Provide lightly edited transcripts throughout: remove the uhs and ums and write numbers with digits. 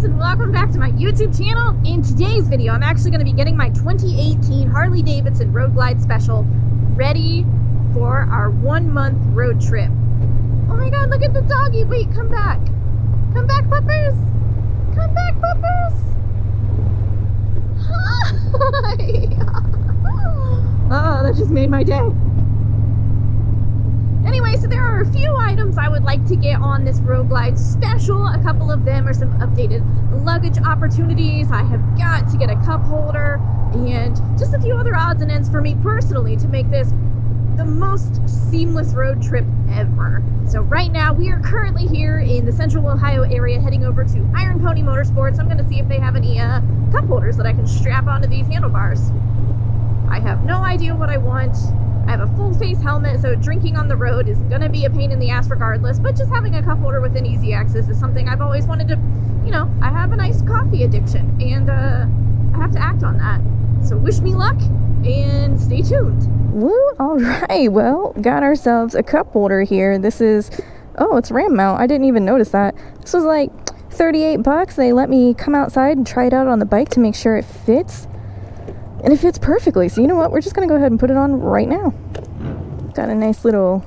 friends, and welcome back to my YouTube channel. In today's video, I'm actually going to be getting my 2018 Harley-Davidson Road Glide Special ready for our 1-month road trip. Oh my god, look at the doggy. Wait, come back. Come back, puppers. Come back, puppers. Hi. Oh, that just made my day. Anyway, so there are a few items I would like to get on this Road Glide Special. A couple of them are some updated luggage opportunities. I have got to get a cup holder and just a few other odds and ends for me personally to make this the most seamless road trip ever. So right now we are currently here in the central Ohio area heading over to Iron Pony Motorsports. I'm going to see if they have any cup holders that I can strap onto these handlebars. I have no idea what I want. I have a full face helmet, so drinking on the road is gonna be a pain in the ass regardless, but just having a cup holder with an easy access is something I've always wanted to, you know, I have a nice coffee addiction, and I have to act on that. So wish me luck, and stay tuned. Woo, alright, well, got ourselves a cup holder here. This is, oh, it's ram mount. I didn't even notice that. This was like $38. They let me come outside and try it out on the bike to make sure it fits. And it fits perfectly, so you know what, we're just gonna go ahead and put it on right now. Got a nice little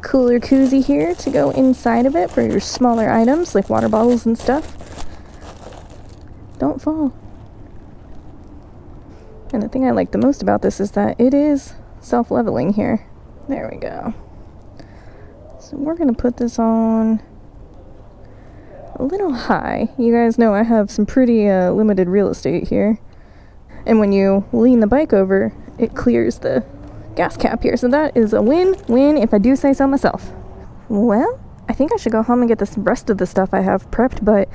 cooler koozie here to go inside of it for your smaller items like water bottles and stuff. Don't fall. And the thing I like the most about this is that it is self-leveling here. There we go. So we're gonna put this on a little high. You guys know I have some pretty limited real estate here. And when you lean the bike over, it clears the gas cap here. So that is a win-win if I do say so myself. Well, I think I should go home and get the rest of the stuff I have prepped, but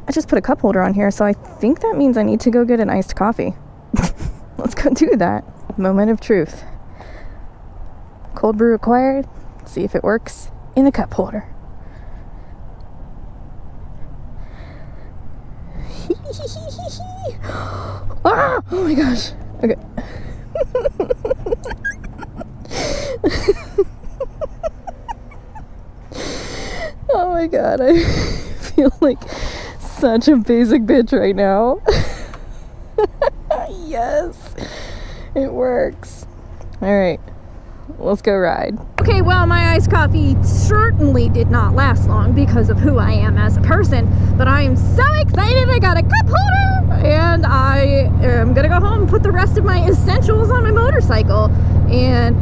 I just put a cup holder on here, so I think that means I need to go get an iced coffee. Let's go do that. Moment of truth. Cold brew required. Let's see if it works in the cup holder. Ah! Oh my gosh. Okay. Oh my god, I feel like such a basic bitch right now. Yes, it works. Alright, let's go ride. Okay, well, my iced coffee certainly did not last long because of who I am as a person, but I am so excited I got a cup holder, and I am gonna go home and put the rest of my essentials on my motorcycle, and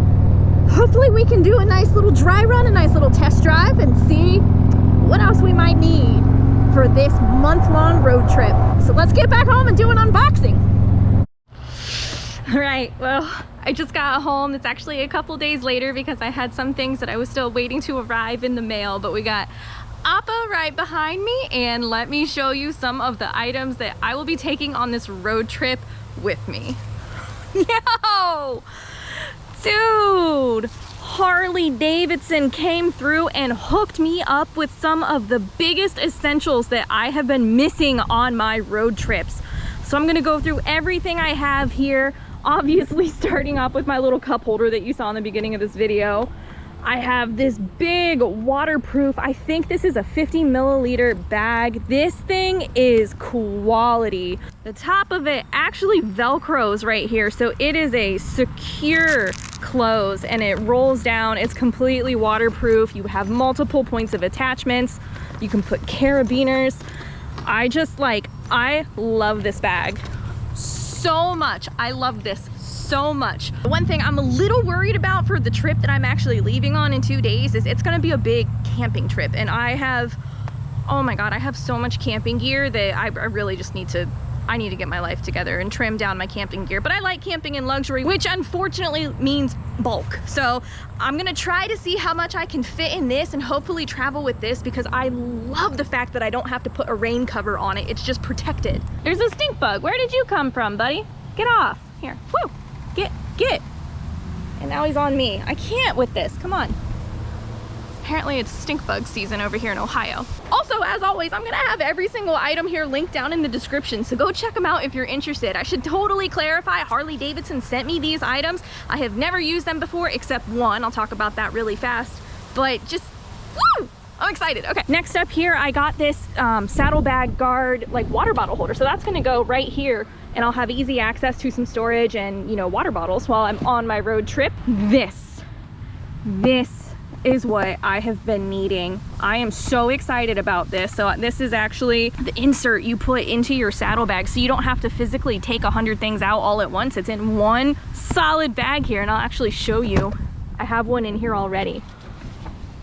hopefully we can do a nice little dry run, a nice little test drive, and see what else we might need for this month-long road trip. So let's get back home and do an unboxing. All right, well, I just got home. It's actually a couple days later because I had some things that I was still waiting to arrive in the mail, but we got Appa right behind me, and let me show you some of the items that I will be taking on this road trip with me. Yo! Dude! Harley-Davidson came through and hooked me up with some of the biggest essentials that I have been missing on my road trips. So I'm gonna go through everything I have here. Obviously starting off with my little cup holder that you saw in the beginning of this video. I have this big waterproof, I think this is a 50 milliliter bag. This thing is quality. The top of it actually velcros right here, so it is a secure close and it rolls down. It's completely waterproof. You have multiple points of attachments. You can put carabiners. I love this bag so much. I love this so much. One thing I'm a little worried about for the trip that I'm actually leaving on in 2 days is it's gonna be a big camping trip, and I have, oh my god, I have so much camping gear that I really just need to get my life together and trim down my camping gear. But I like camping in luxury, which unfortunately means bulk. So I'm gonna try to see how much I can fit in this and hopefully travel with this, because I love the fact that I don't have to put a rain cover on it. It's just protected. There's a stink bug. Where did you come from, buddy? Get off. Here. Woo! Get. And now he's on me. I can't with this. Come on. Apparently it's stink bug season over here in Ohio. Also, as always, I'm gonna have every single item here linked down in the description, so go check them out if you're interested. I should totally clarify, Harley-Davidson sent me these items. I have never used them before except one. I'll talk about that really fast. But just, woo! I'm excited. Okay, next up here, I got this saddlebag guard, like water bottle holder. So that's gonna go right here and I'll have easy access to some storage and, you know, water bottles while I'm on my road trip. This is what I have been needing. I am so excited about this. So this is actually the insert you put into your saddlebag, so you don't have to physically take 100 things out all at once. It's in one solid bag here, and I'll actually show you. I have one in here already.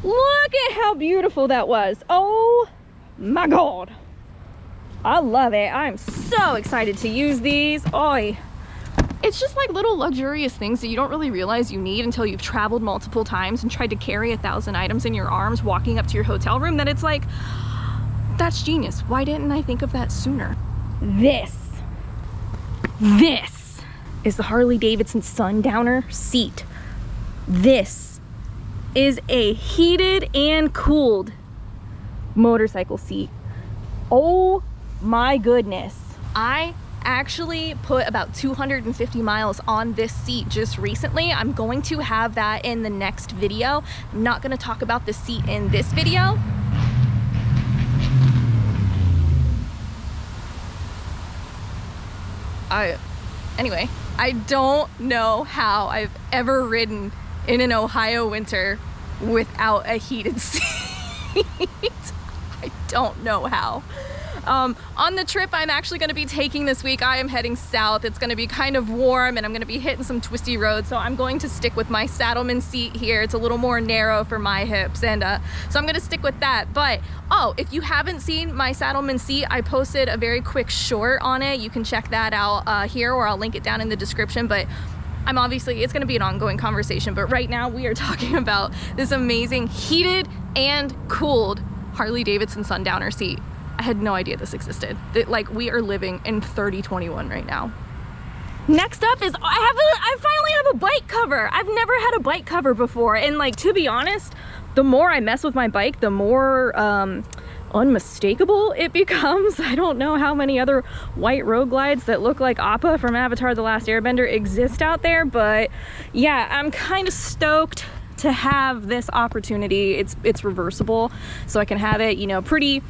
Look at how beautiful that was. Oh my God. I love it. I'm so excited to use these. Oi. It's just like little luxurious things that you don't really realize you need until you've traveled multiple times and tried to carry 1,000 items in your arms walking up to your hotel room, that it's like, that's genius. Why didn't I think of that sooner? This is the Harley-Davidson Sundowner seat. This is a heated and cooled motorcycle seat. Oh my goodness. I actually put about 250 miles on this seat just recently. I'm going to have that in the next video. I'm not going to talk about the seat in this video. Anyway, I don't know how I've ever ridden in an Ohio winter without a heated seat. I don't know how. On the trip I'm actually going to be taking this week, I am heading south. It's going to be kind of warm and I'm going to be hitting some twisty roads, so I'm going to stick with my Saddleman seat here. It's a little more narrow for my hips, and so I'm going to stick with that. But oh, if you haven't seen my Saddleman seat, I posted a very quick short on it. You can check that out here, or I'll link it down in the description. But I'm obviously, it's going to be an ongoing conversation, but right now we are talking about this amazing heated and cooled Harley-Davidson Sundowner seat. I had no idea this existed. Like, we are living in 3021 right now. Next up is I finally have a bike cover. I've never had a bike cover before, and like, to be honest, the more I mess with my bike, the more unmistakable it becomes. I don't know how many other white road glides that look like Appa from Avatar: The Last Airbender exist out there, but yeah, I'm kind of stoked to have this opportunity. It's reversible, so I can have it, you know, pretty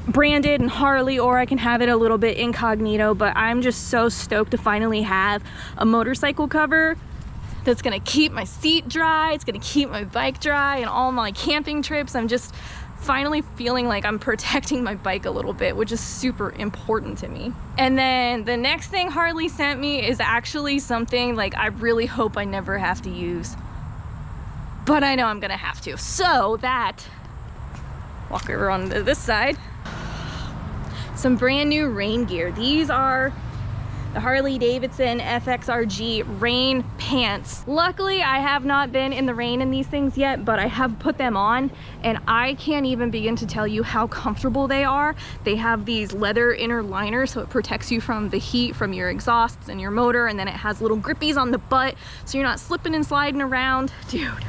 branded and Harley, or I can have it a little bit incognito. But I'm just so stoked to finally have a motorcycle cover that's gonna keep my seat dry, it's gonna keep my bike dry, and all my camping trips I'm just finally feeling like I'm protecting my bike a little bit, which is super important to me. And then the next thing Harley sent me is actually something like I really hope I never have to use, but I know I'm gonna have to. So that, walk over on this side, some brand new rain gear. These are the Harley-Davidson FXRG rain pants. Luckily, I have not been in the rain in these things yet, but I have put them on, and I can't even begin to tell you how comfortable they are. They have these leather inner liners, so it protects you from the heat from your exhausts and your motor, and then it has little grippies on the butt, so you're not slipping and sliding around. Dude,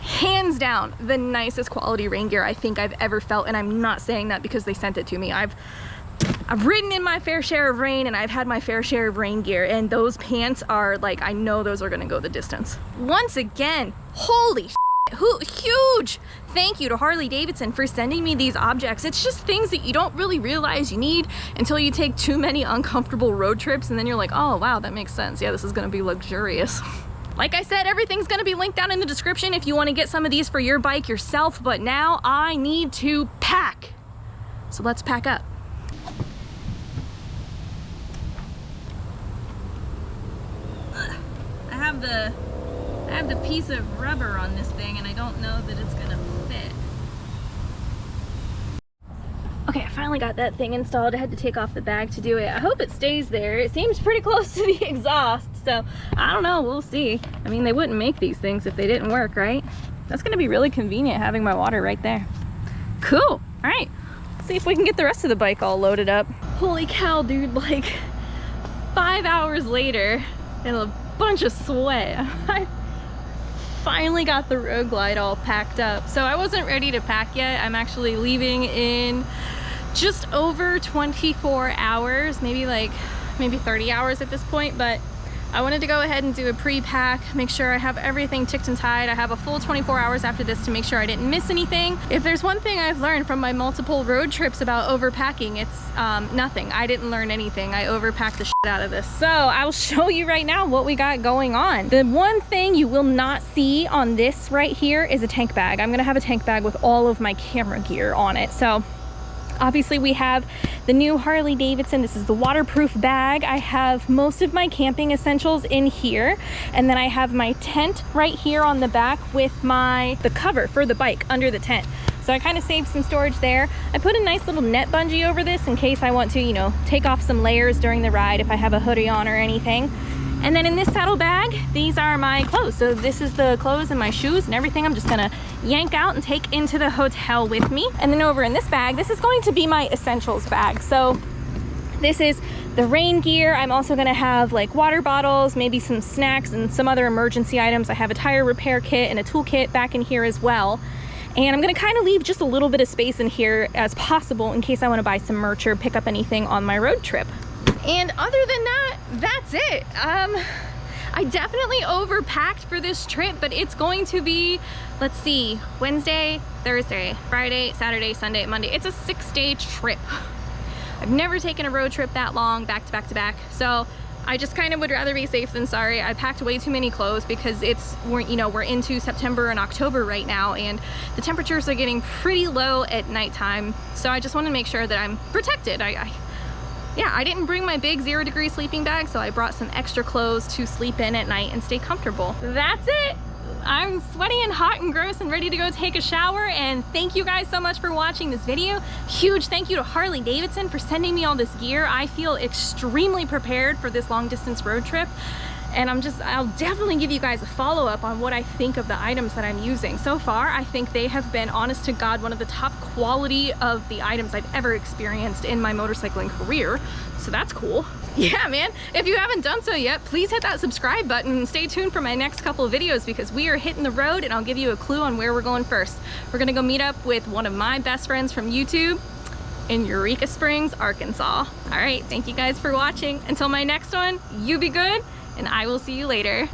hands down the nicest quality rain gear I think I've ever felt, and I'm not saying that because they sent it to me. I've ridden in my fair share of rain, and I've had my fair share of rain gear, and those pants are like, I know those are gonna go the distance. Once again, holy shit, huge thank you to Harley-Davidson for sending me these objects. It's just things that you don't really realize you need until you take too many uncomfortable road trips, and then you're like, oh wow, that makes sense. Yeah, this is gonna be luxurious. Like I said, everything's gonna be linked down in the description if you wanna get some of these for your bike yourself, but now I need to pack. So let's pack up. I have the piece of rubber on this thing, and I don't know that it's gonna fit. Okay, I finally got that thing installed. I had to take off the bag to do it. I hope it stays there. It seems pretty close to the exhaust, so I don't know, we'll see. I mean, they wouldn't make these things if they didn't work, right? That's gonna be really convenient having my water right there. Cool, all right. Let's see if we can get the rest of the bike all loaded up. Holy cow, dude, like 5 hours later, and a bunch of sweat, I finally got the Road Glide all packed up. So I wasn't ready to pack yet. I'm actually leaving in just over 24 hours, maybe 30 hours at this point, but I wanted to go ahead and do a pre-pack, make sure I have everything ticked and tied. I have a full 24 hours after this to make sure I didn't miss anything. If there's one thing I've learned from my multiple road trips about overpacking, it's nothing. I didn't learn anything. I overpacked the shit out of this. So I'll show you right now what we got going on. The one thing you will not see on this right here is a tank bag. I'm gonna have a tank bag with all of my camera gear on it. So obviously we have the new Harley-Davidson. This is the waterproof bag. I have most of my camping essentials in here. And then I have my tent right here on the back with the cover for the bike under the tent. So I kind of saved some storage there. I put a nice little net bungee over this in case I want to, you know, take off some layers during the ride if I have a hoodie on or anything. And then in this saddle bag, these are my clothes. So this is the clothes and my shoes and everything I'm just gonna yank out and take into the hotel with me. And then over in this bag, this is going to be my essentials bag. So this is the rain gear. I'm also gonna have like water bottles, maybe some snacks and some other emergency items. I have a tire repair kit and a toolkit back in here as well. And I'm gonna kind of leave just a little bit of space in here as possible in case I wanna buy some merch or pick up anything on my road trip. And other than that, that's it. I definitely overpacked for this trip, but it's going to be, let's see, Wednesday, Thursday, Friday, Saturday, Sunday, Monday. It's a 6-day trip. I've never taken a road trip that long, back to back to back. So I just kind of would rather be safe than sorry. I packed way too many clothes because we're into September and October right now, and the temperatures are getting pretty low at nighttime. So I just want to make sure that I'm protected. Yeah, I didn't bring my big 0-degree sleeping bag, so I brought some extra clothes to sleep in at night and stay comfortable. That's it. I'm sweaty and hot and gross and ready to go take a shower, and thank you guys so much for watching this video. Huge thank you to Harley-Davidson for sending me all this gear. I feel extremely prepared for this long distance road trip. And I'll definitely give you guys a follow-up on what I think of the items that I'm using. So far, I think they have been, honest to God, one of the top quality of the items I've ever experienced in my motorcycling career. So that's cool. Yeah, man, if you haven't done so yet, please hit that subscribe button and stay tuned for my next couple of videos because we are hitting the road and I'll give you a clue on where we're going first. We're gonna go meet up with one of my best friends from YouTube in Eureka Springs, Arkansas. All right, thank you guys for watching. Until my next one, you be good, and I will see you later.